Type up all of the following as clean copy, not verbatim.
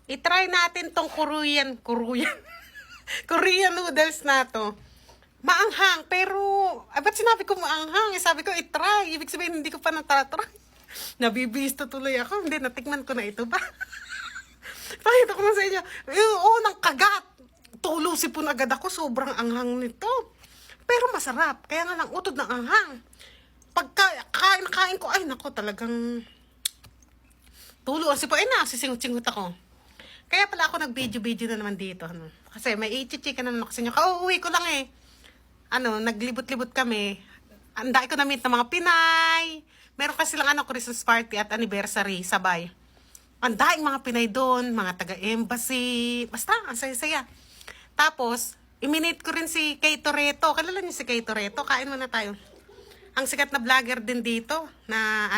I-try natin tong Korean noodles na to. Maanghang, pero, ba't sinabi ko maanghang? Sabi ko, i-try. Ibig sabihin, hindi ko pa natatry. Nabibisto tuloy ako. Hindi, natikman ko na ito ba? Pakita ko na sa inyo. Nang kagat. Tulusipon agad ako. Sobrang anghang nito. Pero masarap. Kaya nga lang, utod ng anghang. Pagka kain ko, ay nako, talagang tulo. Sisingot-singot ako. Kaya pala ako nag-video na naman dito. Kasi may i-chicken na naman kasi nyo. Kauuwi ko lang eh. Naglibot-libot kami. Andai ko na-meet ng mga Pinay. Meron kasi lang Christmas party at anniversary, sabay. Andaing mga Pinay doon, mga taga-embassy. Basta, ang saya-saya. Tapos, iminate ko rin si Kay Toretto. Kilala niyo si Kay Toretto? Kain muna tayo. Ang sikat na vlogger din dito, na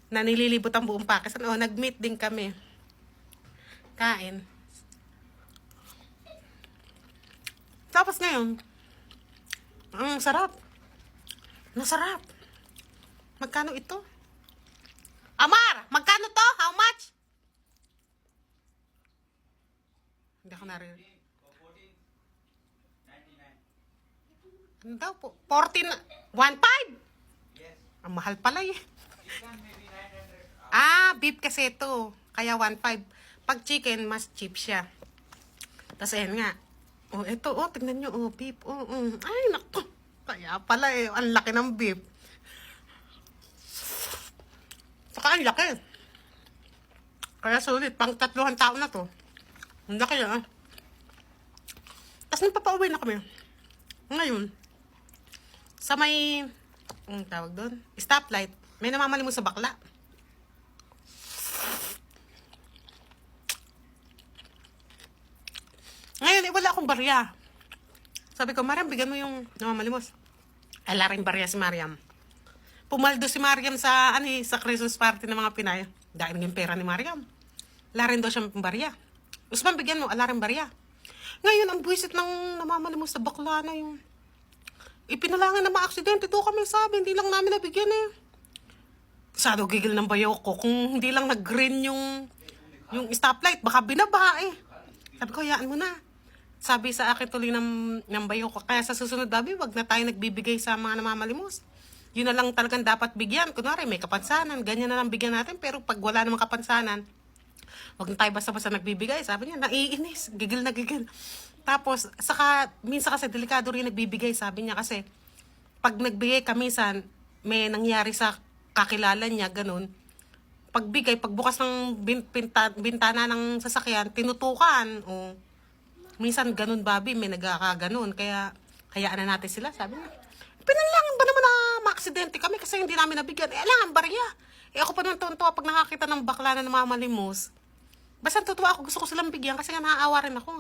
na nililibot ang buong Pakistan. Nag-meet din kami. Kain. Tapos ngayon, ang sarap. Nasarap. Magkano ito? Amar! Magkano to? How much? Hindi ako narinig. Ano daw po? 14, 1.5? Yes. Ang mahal pala eh. Beef kasi ito. Kaya 1.5. Pag chicken, mas cheap siya. Tapos ayan nga. Ito, tingnan nyo, beef. Ay, naku. Kaya pala eh, ang laki ng beef. Saka ang laki. Kaya sulit, pang 3 taon na to. Ang laki na. Tapos nagpapauwi na kami. Ngayon, sa may, tawag doon? Stoplight. May namamali mo sa bakla. Ngayon, wala akong barya. Sabi ko, Mariam, bigyan mo yung namamalimos. Ala rin barya si Mariam. Pumaldo si Mariam sa Christmas party ng mga Pinay. Dahil naging pera ni Mariam. Ala rin daw siyang barya. Usman, bigyan mo, ala rin barya. Ngayon, ang buwisit ng namamalimos sa bakla na yung ipinalangin na ma-aksidente. Ito kami sabi, hindi lang namin nabigyan eh. Sado gigil ng bayaw ko kung hindi lang nag-green yung stoplight. Baka binaba eh. Sabi ko, hayaan mo na. Sabi sa akin tuloy ng bayo ko, kaya sa susunod babi, wag na tayo nagbibigay sa mga namamalimos. Yun na lang talagang dapat bigyan. Kunwari, may kapansanan, ganyan na lang bigyan natin. Pero pag wala namang kapansanan, wag na tayo basta-basta nagbibigay. Sabi niya, naiinis, gigil na gigil. Tapos, minsan kasi delikado rin nagbibigay, sabi niya. Kasi, pag nagbigay kamisan, may nangyari sa kakilala niya, ganun. Pagbigay, pagbukas ng bintana ng sasakyan, tinutukan, minsan ganun, babi, may nagkakaganon. Kaya, hayaan na natin sila. Sabi niya, pinalangin ba naman na ma-aksidente kami kasi hindi namin nabigyan? Alangan, barya. Ako pa naman tuwa pag nakakita ng bakla na namamalimos. Basta tutuwa ako, gusto ko silang bigyan kasi nga naaawa rin ako.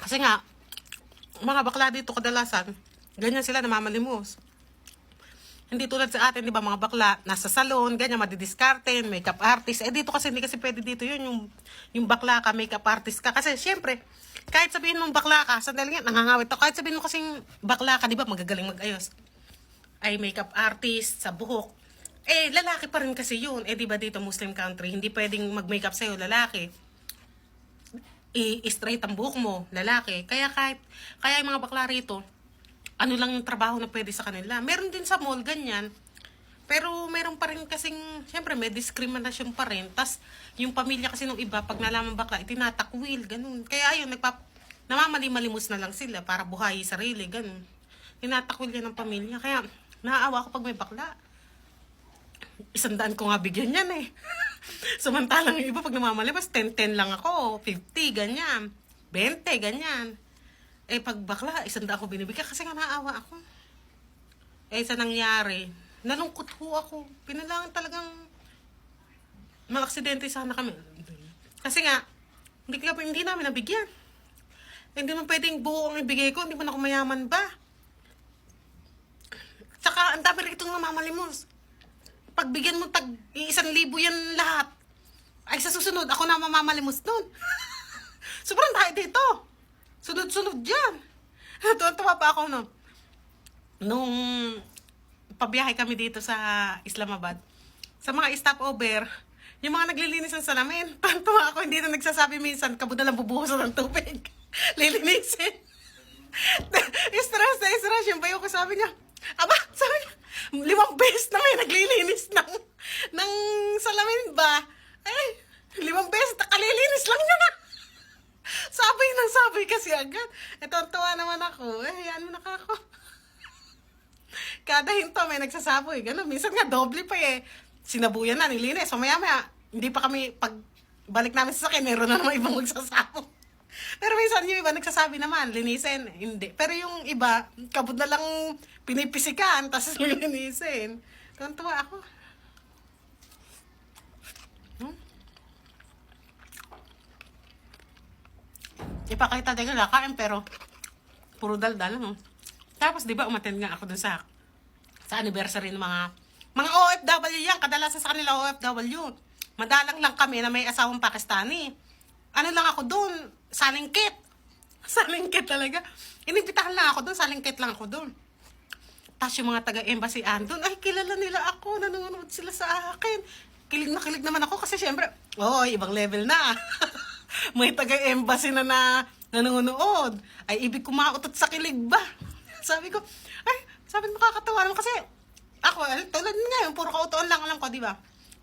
Kasi nga, mga bakla dito kadalasan, ganyan sila namamalimos. Hindi tulad sa atin, di ba, mga bakla, nasa salon, ganyan, madidiskarten, makeup artist. Dito kasi, hindi kasi pwede dito yun, yung bakla ka, makeup artist ka. Kasi, syempre, kahit sabihin mong bakla ka, sandali nga, nangangawit ako. Kahit sabihin mo kasing bakla ka, di ba, magagaling mag-ayos. Ay, makeup artist, sa buhok. Lalaki pa rin kasi yun. Di ba, dito, Muslim country, hindi pwedeng mag-makeup sa'yo, lalaki. I-straight ang buhok mo, lalaki. Kaya yung mga bakla rito, ano lang yung trabaho na pwede sa kanila. Meron din sa mall, ganyan. Pero meron pa rin kasing, syempre may discrimination pa rin. Tas yung pamilya kasi nung iba, pag nalaman bakla, itinatakwil, ganun. Kaya ayun, namamali-malimos na lang sila para buhayi sarili, ganun. Tinatakwil yan ng pamilya. Kaya naaawa ako pag may bakla. 100 ko nga bigyan yan eh. Samantalang yung iba, pag namamalimas, 10-10 lang ako, 50, ganyan. 20, ganyan. Pag bakla, 100 ako binibigyan kasi nga naawa ako. Sa nangyari, nalungkot ho ako. Pinalangan talagang mag-aksidente sana kami. Kasi nga, hindi namin nabigyan. Hindi naman pwedeng buo ang ibigay ko, hindi man ako mayaman ba? Tsaka, ang dami rin itong namamalimos. Pagbigyan mo 1,000 yan lahat. Ay, sa susunod, ako na mamamalimos nun. Sobrang tayo dito. Sunod-sunod dyan. Tuwa pa ako, no? Nung pabiyahe kami dito sa Islamabad, sa mga stopover, yung mga naglilinis ng salamin, tantuwa ako, hindi na nagsasabi minsan, kabud na lang bubuhusan ng tubig. Lilinisin. Stress, yung bayo ko sabi niya, aba, sabi niya, 5 beses na may naglilinis ng salamin ba? Ay, 5 beses, nakalilinis lang niya na. Sabi kasi agad. Ito, tuwa naman ako. Yan mo nakako. Kada hinto may nagsasaboy. Ganun. Minsan nga doble pa eh. Sinabuyan na, nilinis. So maya, hindi pa kami, pag balik namin sa sakin, meron na naman ibang magsasabo. Pero minsan yung iba nagsasabi naman, linisin. Hindi. Pero yung iba, kabud na lang pinipisikan, tapos linisin. Tuwa ako. Ipakita din nga kain pero puro daldal no. Tapos 'di ba umattend nga ako dun sa anniversary ng mga OFW yan, kadalasan sa kanila OFW. Madalang lang kami na may asawang Pakistani. Ano lang ako doon, salingkit. Salingkit talaga. Inibitahan lang ako doon, salingkit lang ako doon. Tapos yung mga taga-embassy andun, ay kilala nila ako, nanonood sila sa akin. Kilig na kilig naman ako kasi syempre, ibang level na. May taga-embassy na nanonood. Ay, ibig kumautot sa kilig ba? Sabi ko, sabi makakatawa naman kasi ako, tulad ngayon, puro kautoon lang alam ko, di ba?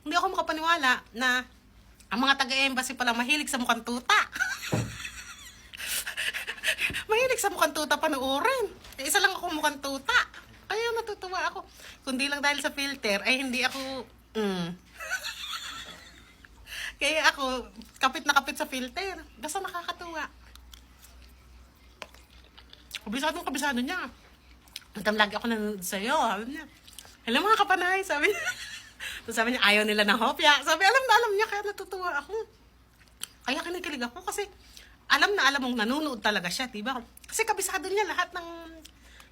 Hindi ako makapaniwala na ang mga taga-embassy pala mahilig sa mukhang tuta. Mahilig sa mukhang tuta panoorin. Isa lang ako mukhang tuta. Kaya natutuwa ako. Kundi lang dahil sa filter, ay hindi ako, Kaya ako, kapit na kapit sa filter. Basta nakakatuwa. Kabisado niya. Hanggang lagi ako nanonood sa'yo. Sabi niya, hello mga kapanay, sabi niya. Tapos sabi niya, ayaw nila ng hopya. Sabi, alam na alam niya, kaya natutuwa ako. Kaya kinikilig ako kasi alam na alam mong nanonood talaga siya, diba? Kasi kabisado niya lahat ng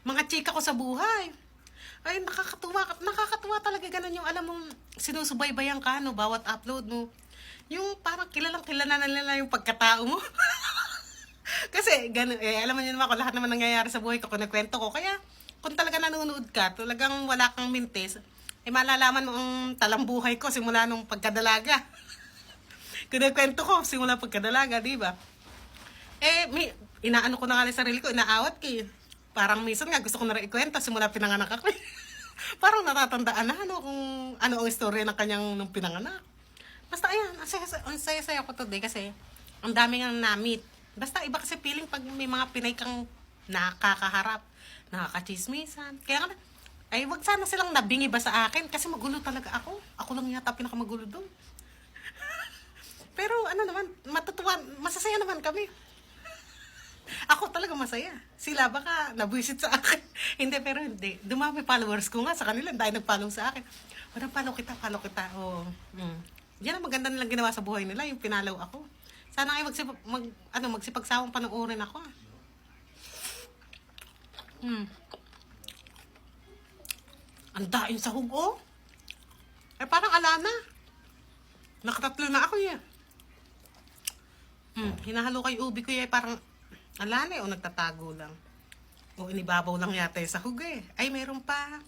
mga chika ko sa buhay. Ay, nakakatuwa talaga ganun yung alam mong sinusubaybayan ka, no, bawat upload mo. Yung parang kilala na nila yung pagkatao mo. Kasi, ganun, alam mo yun naman ako, lahat naman nangyayari sa buhay ko, kung nagkwento ko. Kaya, kung talaga nanonood ka, talagang wala kang mintis, malalaman mo ang talambuhay ko simula nung pagkadalaga. Kung nagkwento ko, simula pagkadalaga, di ba? Inaano ko na nga sa sarili ko, inaawat ko yun. Parang minsan nga gusto ko na rin ikwento simula pinanganak ako. Parang natatandaan na kung ano ang istorya ng kanyang nung pinanganak. Basta ayan, ang saya-saya ko today kasi ang dami nga na-meet. Basta iba kasi feeling pag may mga Pinay kang nakakaharap, nakakachismisan. Kaya nga, wag sana silang nabingi ba sa akin kasi magulo talaga ako. Ako lang yata pinakamagulo doon. Pero ano naman, masasaya naman kami. Ako talaga masaya. Sila baka nabwisit sa akin. Hindi, pero hindi. Dumami followers ko nga sa kanila. Dahil nag-follow sa akin. Follow kita. Yan ang maganda nilang ginawa sa buhay nila. Yung pinalaw ako. Sana ay magsipagsawang panoorin ako. Ang daing sahog, oh. Parang alana. Nakatatlo na ako, yan. Hinahalo kay ubi ko, parang alana, o nagtatago lang. O inibabaw lang yata yung sahog, Ay, meron pa.